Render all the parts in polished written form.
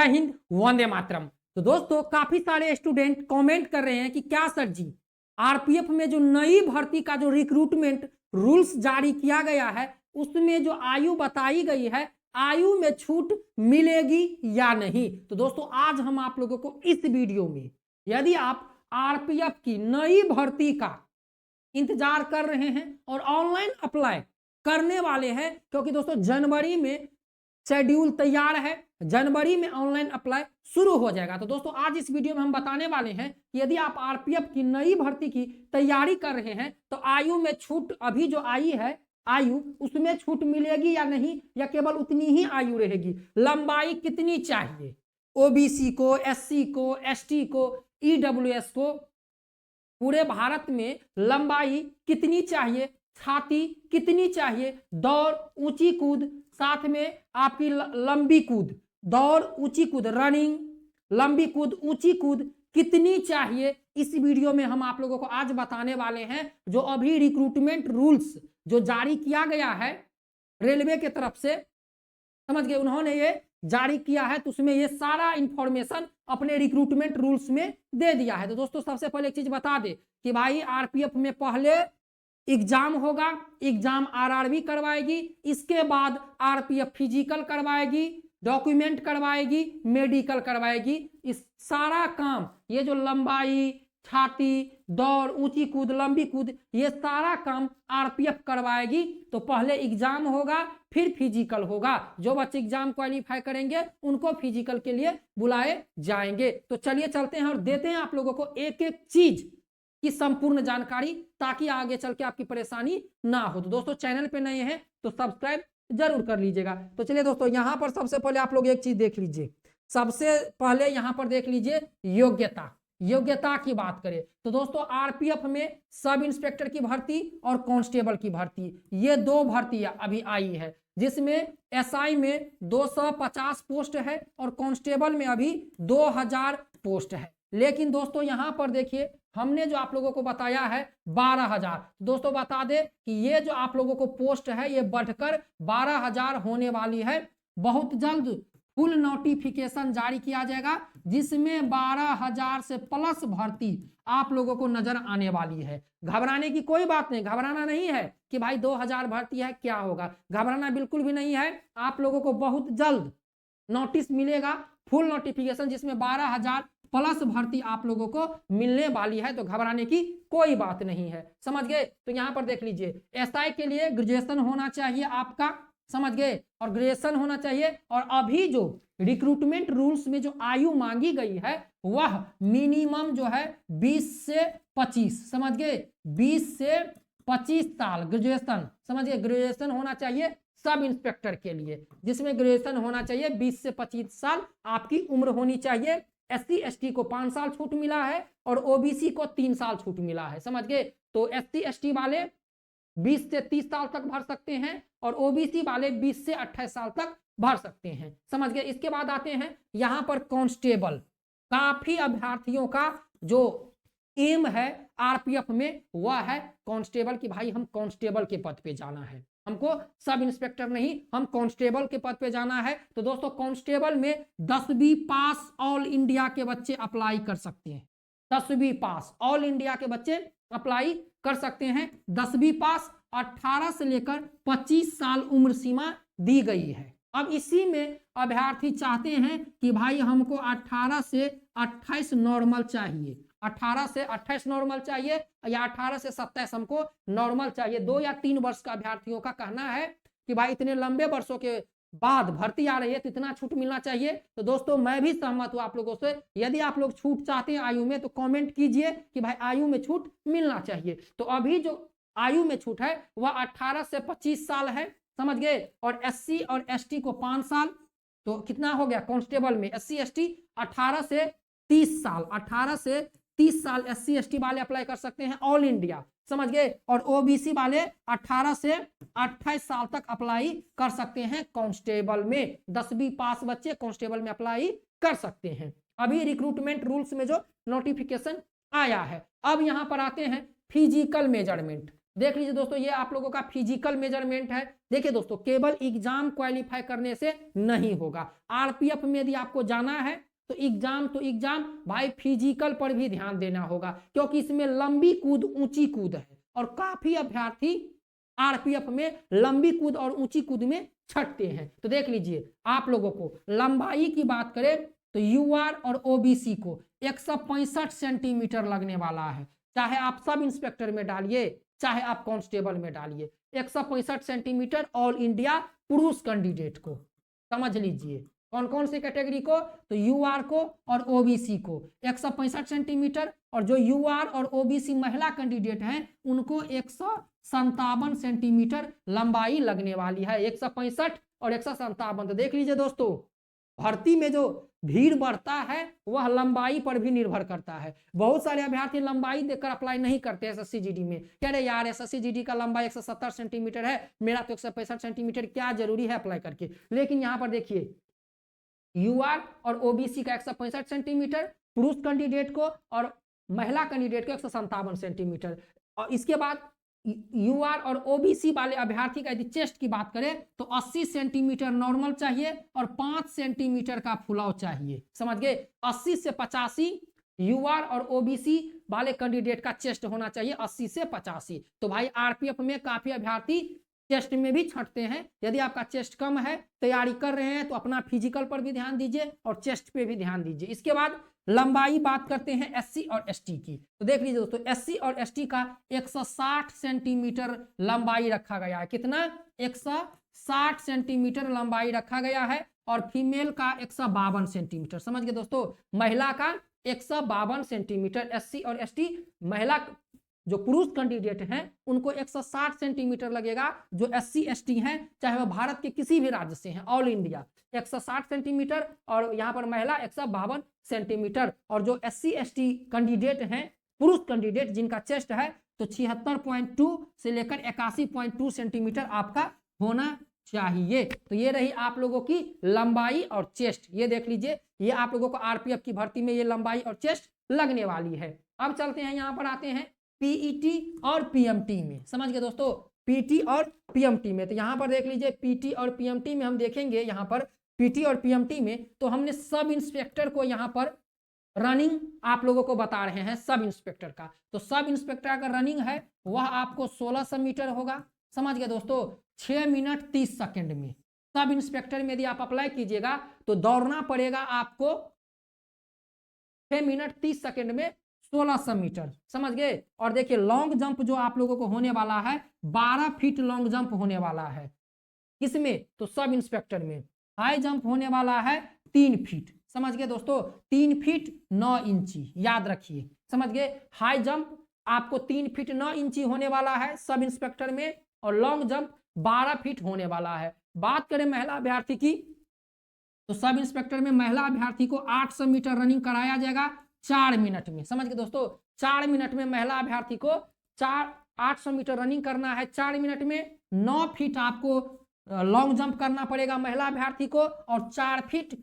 जय हिंद, वंदे मातरम। तो दोस्तों काफी सारे स्टूडेंट कमेंट कर रहे हैं कि क्या सर जी आरपीएफ में जो नई भर्ती का जो रिक्रूटमेंट रूल्स जारी किया गया है उसमें जो आयु बताई गई है आयु में छूट मिलेगी या नहीं। तो दोस्तों आज हम आप लोगों को इस वीडियो में, यदि आप आरपीएफ की नई भर्ती का इंतजार कर रहे हैं और ऑनलाइन अप्लाई करने वाले हैं, क्योंकि दोस्तों जनवरी में शेड्यूल तैयार है, जनवरी में ऑनलाइन अप्लाई शुरू हो जाएगा। तो दोस्तों आज इस वीडियो में हम बताने वाले हैं कि यदि आप आरपीएफ की नई भर्ती की तैयारी कर रहे हैं तो आयु में छूट अभी जो आई है आयु उसमें छूट मिलेगी या नहीं, या केवल उतनी ही आयु रहेगी, लंबाई कितनी चाहिए, ओबीसी को, एससी को, एसटी को, ईडब्ल्यूएस को, पूरे भारत में लंबाई कितनी चाहिए, छाती कितनी चाहिए, दौड़, ऊंची कूद, साथ में आपकी लंबी कूद, दौड़, ऊंची कूद, रनिंग, लंबी कूद, ऊंची कूद कितनी चाहिए, इस वीडियो में हम आप लोगों को आज बताने वाले हैं। जो अभी रिक्रूटमेंट रूल्स जो जारी किया गया है रेलवे के तरफ से, समझ गए, उन्होंने ये जारी किया है तो उसमें ये सारा इंफॉर्मेशन अपने रिक्रूटमेंट रूल्स में दे दिया है। तो दोस्तों सबसे पहले एक चीज बता दे कि भाई आरपीएफ में पहले एग्जाम होगा, एग्जाम आरआरबी करवाएगी, इसके बाद आरपीएफ फिजिकल करवाएगी, डॉक्यूमेंट करवाएगी, मेडिकल करवाएगी। इस सारा काम, ये जो लंबाई, छाती, दौड़, ऊंची कूद, लंबी कूद, ये सारा काम आरपीएफ करवाएगी। तो पहले एग्जाम होगा फिर फिजिकल होगा। जो बच्चे एग्जाम क्वालिफाई करेंगे उनको फिजिकल के लिए बुलाए जाएंगे। तो चलिए चलते हैं और देते हैं आप लोगों को एक एक चीज की संपूर्ण जानकारी, ताकि आगे चल के आपकी परेशानी ना हो। तो दोस्तों चैनल पे नए हैं तो सब्सक्राइब जरूर कर लीजिएगा। तो चलिए दोस्तों यहां पर सबसे पहले आप लोग एक चीज देख लीजिए। सबसे पहले यहां पर देख लीजिए योग्यता। योग्यता की बात करें तो दोस्तों आरपीएफ में सब इंस्पेक्टर की भर्ती और कांस्टेबल की भर्ती, ये दो भर्तियां अभी आई है, जिसमें एसआई में 250 पोस्ट है और कांस्टेबल में अभी 2000 पोस्ट है। लेकिन दोस्तों यहां पर देखिए हमने जो आप लोगों को बताया है 12,000। दोस्तों बता दे कि ये जो आप लोगों को पोस्ट है ये बढ़कर 12,000 होने वाली है। बहुत जल्द फुल नोटिफिकेशन जारी किया जाएगा जिसमें 12,000 से प्लस भर्ती आप लोगों को नजर आने वाली है। घबराने की कोई बात नहीं, घबराना नहीं है कि भाई 2,000 भर्ती है क्या होगा, घबराना बिल्कुल भी नहीं है। आप लोगों को बहुत जल्द नोटिस मिलेगा, फुल नोटिफिकेशन, जिसमें 12,000 प्लस भर्ती आप लोगों को मिलने वाली है। तो घबराने की कोई बात नहीं है, समझ गए। तो यहां पर देख लीजिए एसआई के लिए ग्रेजुएशन होना चाहिए आपका, समझ गए, और ग्रेजुएशन होना चाहिए। और अभी जो रिक्रूटमेंट रूल्स में जो आयु मांगी गई है वह मिनिमम जो है 20 से 25, समझ गए, 20 से 25 साल ग्रेजुएशन, समझ गए, ग्रेजुएशन होना चाहिए सब इंस्पेक्टर के लिए, जिसमें ग्रेजुएशन होना चाहिए 20 से 25 साल आपकी उम्र होनी चाहिए। एससी एसटी को 5 साल छूट मिला है और ओबीसी को 3 साल छूट मिला है, समझ गए। तो एससी एसटी वाले 20 से 30 साल तक भर सकते हैं और ओबीसी वाले 20 से 28 साल तक भर सकते हैं, समझ गए। इसके बाद आते हैं यहां पर कांस्टेबल। काफी अभ्यर्थियों का जो एम है आरपीएफ में वह है कांस्टेबल की, भाई हम कांस्टेबल के पद पे जाना है, हमको सब इंस्पेक्टर नहीं, हम कांस्टेबल के पद पे जाना है। तो दोस्तों कांस्टेबल में 10वीं पास ऑल इंडिया के बच्चे अप्लाई कर सकते हैं। 10वीं पास ऑल इंडिया के बच्चे अप्लाई कर सकते हैं। 10वीं पास 18 से लेकर 25 साल उम्र सीमा दी गई है। अब इसी में अभ्यर्थी चाहते हैं कि भाई हमको 18 से 28 नॉर्मल चाहिए, 18 से 28 नॉर्मल चाहिए या 18 से 27 हमको नॉर्मल चाहिए। 2 या 3 वर्ष का अभ्यर्थियों का कहना है कि भाई इतने लंबे वर्षों के बाद भर्ती आ रही है तो इतना छूट मिलना चाहिए। तो दोस्तों मैं भी सहमत हूं आप लोगों से, यदि आप लोग छूट चाहते हैं आयु में तो कमेंट कीजिए कि भाई आयु में छूट मिलना चाहिए। तो अभी जो आयु में छूट है वह 18 से 25 साल है, समझ गए, और एससी और एसटी को 5 साल। तो कितना हो गया कांस्टेबल में, एससी एसटी 18 से 30 साल, 18 से 30 साल एससी एसटी वाले अप्लाई कर सकते हैं ऑल इंडिया, समझ गए। और ओबीसी वाले 18 से 28 साल तक अप्लाई कर सकते हैं कांस्टेबल में। 10वीं पास बच्चे कांस्टेबल में अप्लाई कर सकते हैं। अभी रिक्रूटमेंट रूल्स में जो नोटिफिकेशन आया है। अब यहां पर आते हैं फिजिकल मेजरमेंट। देख लीजिए दोस्तों, ये आप लोगों का फिजिकल मेजरमेंट है। देखिए दोस्तों, केवल एग्जाम क्वालिफाई करने से नहीं होगा। आरपीएफ में यदि आपको जाना है तो एग्जाम भाई फिजिकल पर भी ध्यान देना होगा, क्योंकि इसमें लंबी कूद ऊंची कूद है और काफी अभ्यर्थी आरपीएफ में लंबी कूद और ऊंची कूद में छटते हैं। तो देख लीजिए, आप लोगों को लंबाई की बात करें तो यूआर और ओबीसी को 165 सेंटीमीटर लगने वाला है, चाहे आप सब इंस्पेक्टर में डालिए चाहे आप कांस्टेबल में डालिए। 165 सेंटीमीटर ऑल इंडिया पुरुष कैंडिडेट को, समझ लीजिए कौन कौन सी कैटेगरी को, तो यूआर को और ओबीसी को 165 सेंटीमीटर, और जो यूआर और ओबीसी महिला कैंडिडेट हैं उनको 157 सेंटीमीटर लंबाई लगने वाली है। 165 और 157। तो देख लीजिए दोस्तों, भर्ती में जो भीड़ बढ़ता है वह लंबाई पर भी निर्भर करता है। बहुत सारे अभ्यर्थी लंबाई देखकर अप्लाई नहीं करते एसएससी जीडी में, कह रहे यार एसएससी जीडी का लंबाई 170 सेंटीमीटर है, मेरा तो 165 सेंटीमीटर, क्या जरूरी है अप्लाई करके। लेकिन यहाँ पर देखिए, यूआर और ओबीसी का 165 सेंटीमीटर पुरुष कैंडिडेट को और महिला कैंडिडेट को 157 सेंटीमीटर। और इसके बाद यूआर और ओबीसी वाले अभ्यर्थी का यदि चेस्ट की बात करें तो 80 सेंटीमीटर नॉर्मल चाहिए और 5 सेंटीमीटर का फुलाव चाहिए, समझ गए। 80 से 85 यूआर और ओबीसी वाले कैंडिडेट का चेस्ट होना चाहिए, 80 से 85। तो भाई आरपीएफ में काफी अभ्यर्थी चेस्ट में भी छटते हैं। यदि आपका चेस्ट कम है, तैयारी कर रहे हैं, तो अपना फिजिकल पर भी ध्यान दीजिए और चेस्ट पे भी ध्यान दीजिए। इसके बाद लंबाई बात करते हैं एससी और एसटी की। तो देख लीजिए दोस्तों, एससी और एसटी का 160 सेंटीमीटर लंबाई रखा गया है। कितना? 160 सेंटीमीटर लंबाई रखा गया है। और फीमेल का 152 सेंटीमीटर, समझ गए दोस्तों। महिला का 152 सेंटीमीटर एससी और एसटी। महिला जो पुरुष कैंडिडेट हैं उनको 160 सेंटीमीटर लगेगा। जो एससी एसटी हैं, चाहे वह भारत के किसी भी राज्य से हैं, ऑल इंडिया 160 सेंटीमीटर, और यहाँ पर महिला 152 सेंटीमीटर। और जो एससी एसटी कैंडिडेट हैं, पुरुष कैंडिडेट जिनका चेस्ट है, तो 76.2 से लेकर 81.2 सेंटीमीटर आपका होना चाहिए। तो ये रही आप लोगों की लंबाई और चेस्ट। ये देख लीजिए, ये आप लोगों को आरपीएफ की भर्ती में ये लंबाई और चेस्ट लगने वाली है। अब चलते हैं, यहाँ पर आते हैं पीईटी और पीएमटी में, समझ गए दोस्तों, पीटी और पीएमटी में। तो यहाँ पर देख लीजिए, पीटी और पीएमटी में हम देखेंगे, यहाँ पर पीटी और पीएमटी में तो हमने सब इंस्पेक्टर को यहाँ पर रनिंग आप लोगों को बता रहे हैं सब इंस्पेक्टर का। तो सब इंस्पेक्टर का रनिंग है वह आपको 1600 मीटर होगा, समझ गए दोस्तों, 6 मिनट 30 सेकेंड में। सब इंस्पेक्टर में यदि आप अप्लाई कीजिएगा तो दौड़ना पड़ेगा आपको 6 मिनट 30 सेकेंड में 1600 मीटर, समझ गए। और देखिए लॉन्ग जंप जो आप लोगों को होने वाला है, 12 फीट लॉन्ग जंप होने वाला है। किसमें? तो सब इंस्पेक्टर में। हाई जंप होने वाला है 3 फीट, समझ गए दोस्तों, 3 फीट 9 इंची, याद रखिए, समझ गए। हाई जंप आपको 3 फीट 9 इंची होने वाला है सब इंस्पेक्टर में, और लॉन्ग जंप 12 फीट होने वाला है। बात करें महिला अभ्यर्थी की, तो सब इंस्पेक्टर में महिला अभ्यर्थी को 800 मीटर रनिंग कराया जाएगा 4 मिनट में, समझ गए दोस्तों। 4 मिनट में महिला अभ्यर्थी को 800 मीटर रनिंग करना है 4 मिनट में। 9 फीट आपको लॉन्ग जंप करना पड़ेगा महिला अभ्यर्थी को, और 4 फीट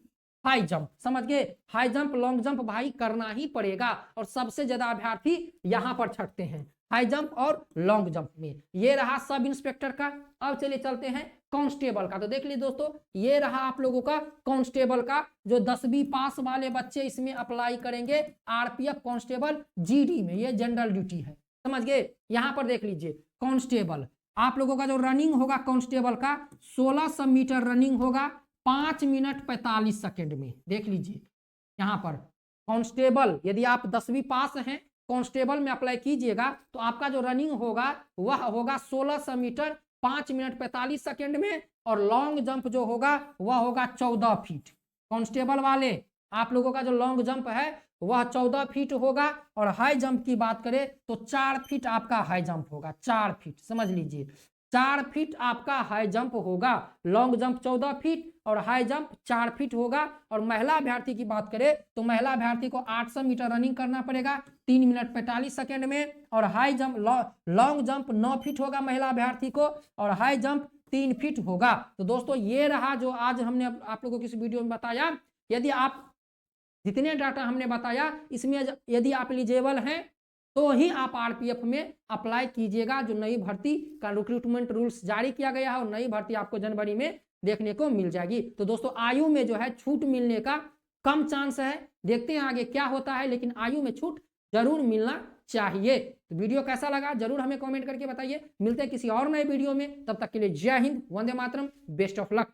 हाई जंप, समझ गए। हाई जंप लॉन्ग जंप भाई करना ही पड़ेगा, और सबसे ज्यादा अभ्यर्थी यहाँ पर छटते हैं हाई जंप और लॉन्ग जंप में। ये रहा सब इंस्पेक्टर का। अब चलिए चलते हैं कांस्टेबल का। तो देख लीजिए दोस्तों, ये रहा आप लोगों का कांस्टेबल का, जो 10वीं पास वाले बच्चे इसमें अप्लाई करेंगे आरपीएफ कांस्टेबल जीडी में, ये जनरल ड्यूटी है, समझ गए। यहाँ पर देख लीजिए कांस्टेबल, आप लोगों का जो रनिंग होगा कांस्टेबल का 1600 मीटर रनिंग होगा 5 मिनट 45 सेकेंड में। देख लीजिए यहाँ पर कांस्टेबल, यदि आप 10वीं पास हैं कांस्टेबल में अप्लाई कीजिएगा तो आपका जो रनिंग होगा वह होगा 1600 मीटर 5 मिनट 45 सेकेंड में, और लॉन्ग जंप जो होगा वह होगा 14 फीट। कांस्टेबल वाले आप लोगों का जो लॉन्ग जंप है वह 14 फीट होगा, और हाई जंप की बात करें तो 4 फीट आपका हाई जंप होगा, 4 फीट, समझ लीजिए 4 फीट आपका हाई जंप होगा। लॉन्ग जंप 14 फीट और हाई जंप 4 फीट होगा। और महिला अभ्यर्थी की बात करें तो महिला अभ्यर्थी को 800 मीटर रनिंग करना पड़ेगा 3 मिनट 45 सेकेंड में, और high jump long jump 9 feet होगा महिला अभ्यर्थी को, और हाई जंप 3 फीट होगा। तो दोस्तों ये रहा जो आज हमने आप लोगों को इस वीडियो में बताया। यदि आप जितने डाटा हमने बताया इसमें यदि आप एलिजिबल हैं तो ही आप आरपीएफ में अप्लाई कीजिएगा। जो नई भर्ती का रिक्रूटमेंट रूल्स जारी किया गया है और नई भर्ती आपको जनवरी में देखने को मिल जाएगी। तो दोस्तों आयु में जो है छूट मिलने का कम चांस है, देखते हैं आगे क्या होता है, लेकिन आयु में छूट जरूर मिलना चाहिए। तो वीडियो कैसा लगा जरूर हमें कमेंट करके बताइए। मिलते हैं किसी और नए वीडियो में, तब तक के लिए जय Hind, Vande Mataram, best of luck.